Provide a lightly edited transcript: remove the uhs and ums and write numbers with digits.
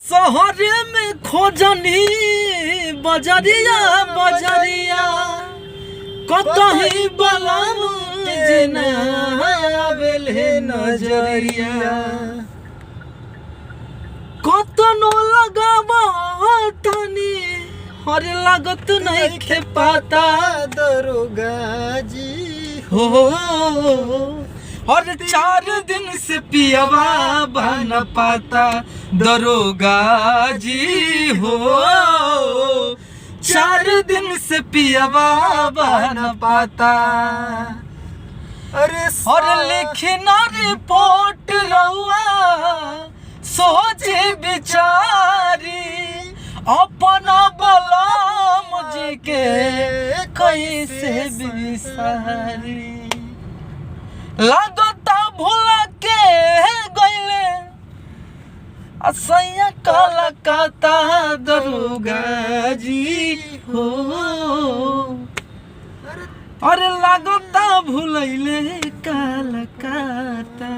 शहर में खोजनी बजरिया बजरिया कतही बलम जना आवेले नजरिया कतनो लगावा तनी हर लागत नहीं खे पाता दरोगा जी हो और 4 दिन से पियवा बन पाता दरोगा जी हो 4 दिन से पियवा बन पाता अरे और लिखना रिपोर्ट रहुआ सोचे बिचारी अपना बलम जी के कैसे बिसारी लागता भूला के गईले असैया काला काता दरोगा जी हो अरे लागता भूलैले काला काता।